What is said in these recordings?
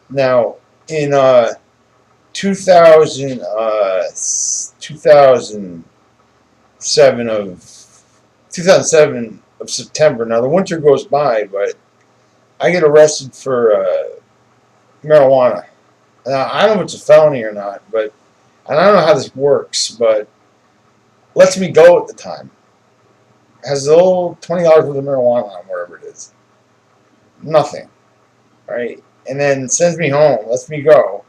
Now, in 2000, 2007 of 2007 of September. Now the winter goes by, but I get arrested for marijuana. Now I don't know if it's a felony or not, but and I don't know how this works, but lets me go at the time. Has a little $20 worth of marijuana on wherever it is. Nothing, right? And then sends me home, lets me go,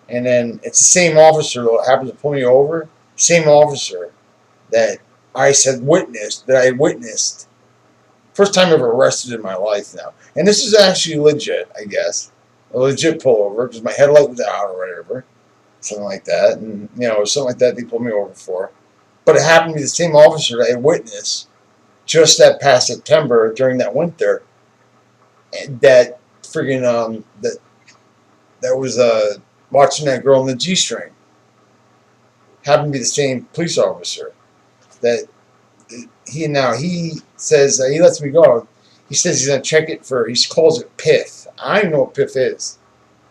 and then it's the same officer that happens to pull me over. Same officer that I had witnessed. First time ever arrested in my life now. And this is actually legit, I guess. A legit pullover because my headlight was out or whatever. Something like that. And, something like that they pulled me over for. But it happened to be the same officer that I witnessed just that past September during that winter. And that friggin' that was watching that girl in the G string. Happened to be the same police officer that he says he lets me go. He says he's gonna check it for. He calls it piff. I don't know what piff is.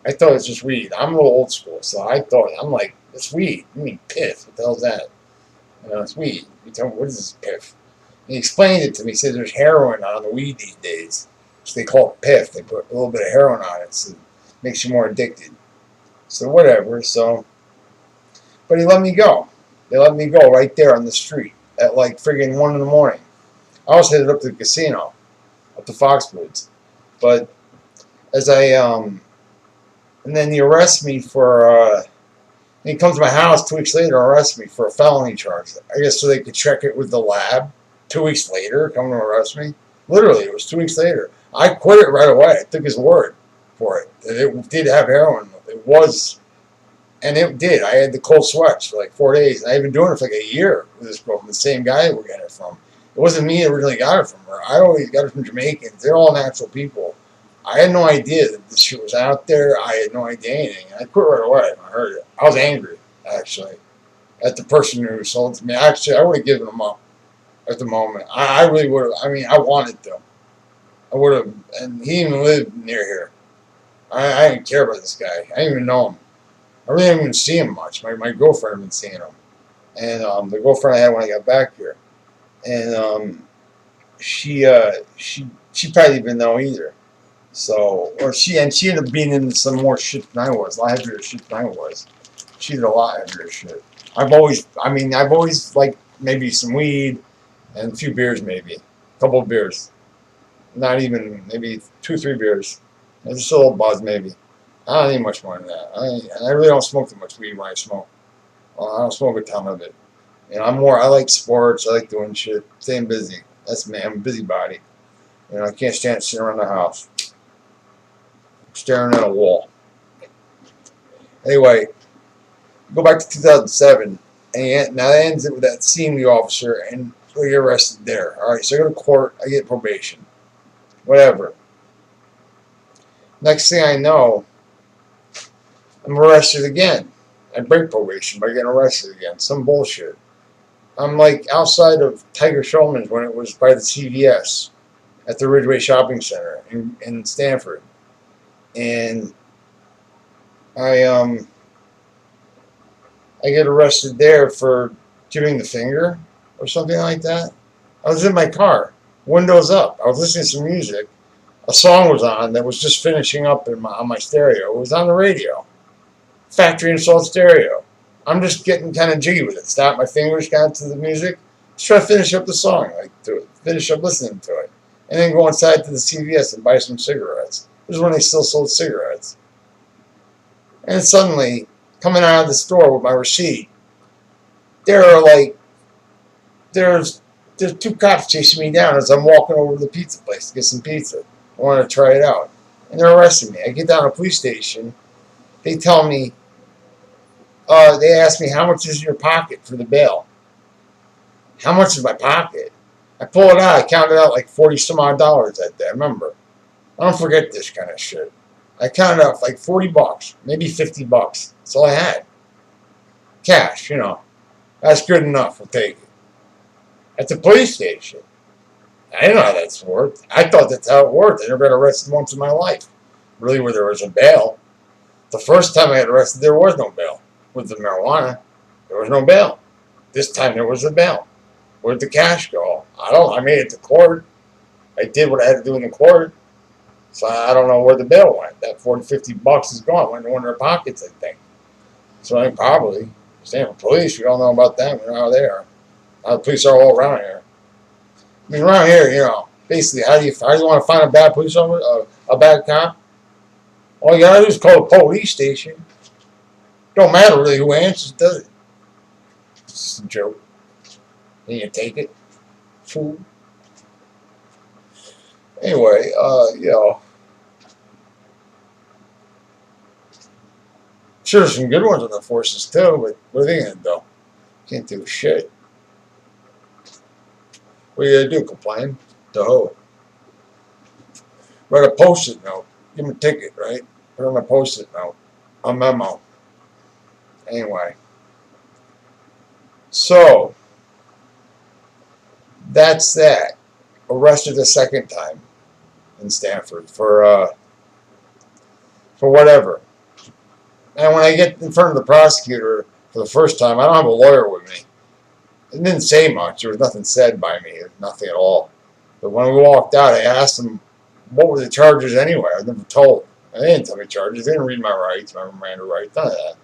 I thought it was just weed. I'm a little old school, so I'm like, it's weed. You mean piff? What the hell's that? It's weed. You tell me, what is this piff? And he explained it to me. He said there's heroin on the weed these days, so they call it piff. They put a little bit of heroin on it, so it makes you more addicted. So whatever. But he let me go. They let me go right there on the street at like friggin' 1 in the morning. I was headed up to the casino, up to Foxwoods. But as and then he arrests me for, he comes to my house 2 weeks later and arrests me for a felony charge. I guess so they could check it with the lab. 2 weeks later, come to arrest me. Literally, it was 2 weeks later. I quit it right away. I took his word for it. It did have heroin. It was, and it did. I had the cold sweats for like 4 days. And I've been doing it for like a year with this girl from the same guy that we're getting it from. It wasn't me that originally got it from her. I always got it from Jamaicans. They're all natural people. I had no idea that this shit was out there. I had no idea anything. I quit right away when I heard it. I was angry, actually, at the person who sold it to me. Actually, I would have given them up at the moment. I really would have. I mean, I wanted to. I would have. And he even lived near here. I didn't care about this guy. I didn't even know him. I really didn't even see him much. My girlfriend had been seeing him. And the girlfriend I had when I got back here. And she probably didn't know either. So, she ended up being into some more shit than I was, a lot heavier shit than I was. She did a lot heavier shit. I've always liked maybe some weed and a few beers, maybe a couple of beers, not even maybe 2 or 3 beers, and just a little buzz maybe. I don't need much more than that. I really don't smoke too much weed when I smoke. Well, I don't smoke a ton of it. I like sports. I like doing shit, staying busy. That's me. I'm a busybody. I can't stand sitting around the house staring at a wall. Anyway, go back to 2007, and now that ends it with that seeing the officer, and we get arrested there. All right, so I go to court, I get probation, whatever. Next thing I know, I'm arrested again. I break probation by getting arrested again. Some bullshit. I'm like outside of Tiger Showman's when it was by the CVS at the Ridgeway Shopping Center in Stanford. And I get arrested there for giving the finger or something like that. I was in my car, windows up. I was listening to some music. A song was on that was just finishing up on my stereo. It was on the radio. Factory Installed Stereo. I'm just getting kind of jiggy with it. Snap my fingers down to the music. Just try to finish up the song, finish up listening to it. And then go inside to the CVS and buy some cigarettes. This is when they still sold cigarettes. And suddenly, coming out of the store with my receipt, there's 2 cops chasing me down as I'm walking over to the pizza place to get some pizza. I want to try it out. And they're arresting me. I get down to the police station. They tell me, they ask me, how much is in your pocket for the bail? How much is my pocket? I pull it out. I counted out like 40 some odd dollars that day. I remember. I don't forget this kind of shit. I counted out like $40, maybe $50. That's all I had. Cash, That's good enough. I'll take it. At the police station. I didn't know how that's worked. I thought that's how it worked. I never got arrested once in my life. Really, where there was a bail. The first time I got arrested, there was no bail. With the marijuana, there was no bail. This time there was a bail. Where'd the cash go? I don't know. I made it to court. I did what I had to do in the court. So I don't know where the bail went. That 40, $50 is gone. Went in one of their pockets, I think. So I probably. Same with police. We don't know about them. We know how they are. The police are all around here. I mean, around here, basically, how do you want to find a bad police officer, a bad cop? All you gotta do is call the police station. Don't matter really who answers, does it? It's just a joke. And you take it, fool. Anyway, sure, there's some good ones on the forces too, but what are they gonna do? Can't do shit. What are you gonna do? Complain? To who? Write a post-it note. Give them a ticket, right? Put on a post-it note. A memo. Anyway. So, that's that. Arrested a second time in Stanford for whatever. And when I get in front of the prosecutor for the first time, I don't have a lawyer with me. It didn't say much. There was nothing said by me. Nothing at all. But when we walked out, I asked them, what were the charges anyway? I was never told. They didn't tell me charges. They didn't read my rights, my Miranda rights, none of that.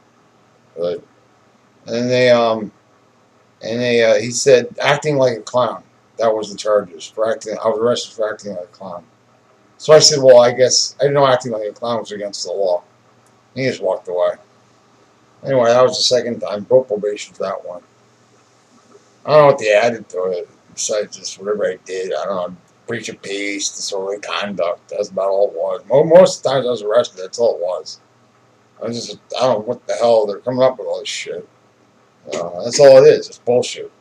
But, he said, acting like a clown. That was the charges. I was arrested for acting like a clown. So I said, well, I guess I didn't know acting like a clown was against the law. He just walked away. Anyway, that was the second time. Broke probation for that one. I don't know what they added to it besides just whatever I did. I don't know, breach of peace, disorderly conduct. That's about all it was. Most of the times I was arrested, that's all it was. I don't know what the hell they're coming up with all this shit. That's all it is. It's bullshit.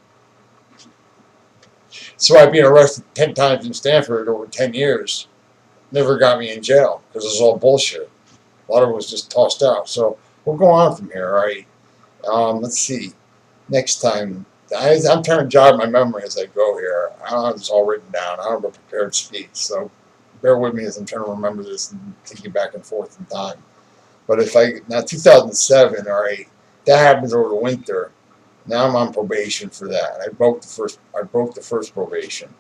So I've been arrested 10 times in Stanford over 10 years. Never got me in jail because it was all bullshit. A lot of it was just tossed out. So we'll go on from here, all right? Let's see. Next time, I'm trying to jog my memory as I go here. I don't have this all written down. I don't have a prepared speech. So bear with me as I'm trying to remember this and take you back and forth in time. But now 2007, all right, that happens over the winter. Now I'm on probation for that. I broke the first probation.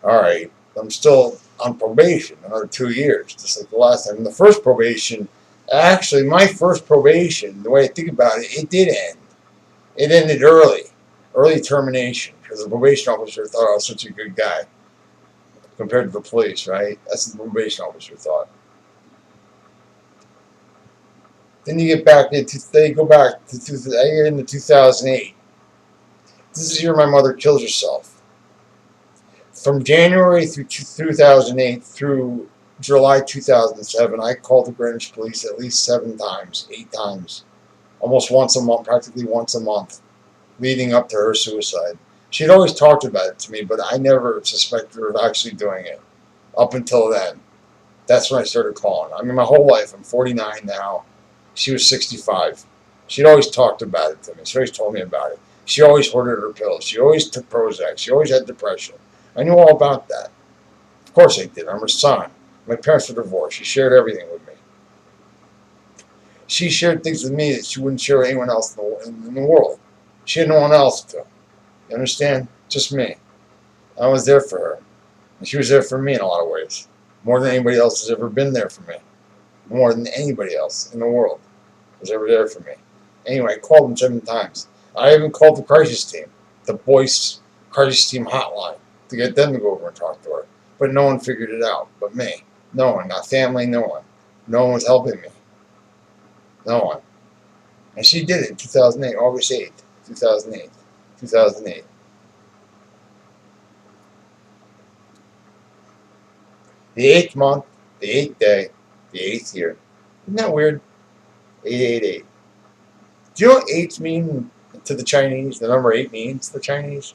All right, I'm still on probation another 2 years, just like the last time. And the first probation, actually, my first probation, the way I think about it, it did end. It ended early termination, because the probation officer thought I was such a good guy compared to the police, right? That's what the probation officer thought. Then you get back into, they go back to, I get into 2008. This is the year my mother kills herself. From January through 2008 through July 2007, I called the Greenwich Police at least 7 times, 8 times, almost once a month, practically once a month, leading up to her suicide. She'd always talked about it to me, but I never suspected her of actually doing it up until then. That's when I started calling. I mean, my whole life, I'm 49 now. She was 65. She'd always talked about it to me. She always told me about it. She always ordered her pills. She always took Prozac. She always had depression. I knew all about that. Of course I did. I'm her son. My parents were divorced. She shared everything with me. She shared things with me that she wouldn't share with anyone else in the world. She had no one else to. You understand? Just me. I was there for her. And she was there for me in a lot of ways. More than anybody else has ever been there for me. More than anybody else in the world was ever there for me. Anyway, I called them 7 times. I even called the crisis team, the boys' crisis team hotline, to get them to go over and talk to her. But no one figured it out but me. No one. Not family, no one. No one was helping me. No one. And she did it in 2008, August 8th, 2008. 2008. The 8th month, the 8th day, the 8th year. Isn't that weird? 888. Do you know what 8 mean to the Chinese? The number 8 means to the Chinese?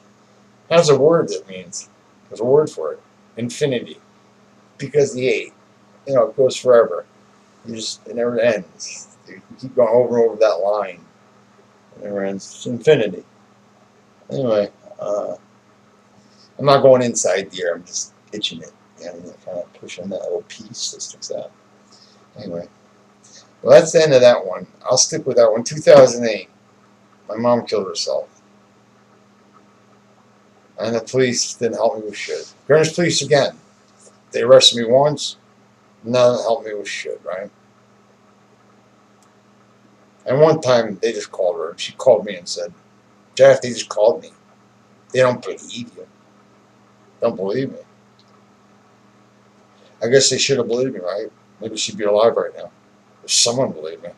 Has a word that means. There's a word for it. Infinity. Because the 8, it goes forever. It never ends. You keep going over and over that line. It never ends. It's infinity. Anyway, I'm not going inside the ear. I'm just itching it. And kind of pushing that little piece that sticks out. Anyway. Well, that's the end of that one. I'll stick with that one. 2008. My mom killed herself. And the police didn't help me with shit. Greenwich police again. They arrested me once. None helped me with shit, right? And one time they just called her. She called me and said, Jeff, they just called me. They don't believe you. Don't believe me. I guess they should have believed me, right? Maybe she'd be alive right now. If someone believed me.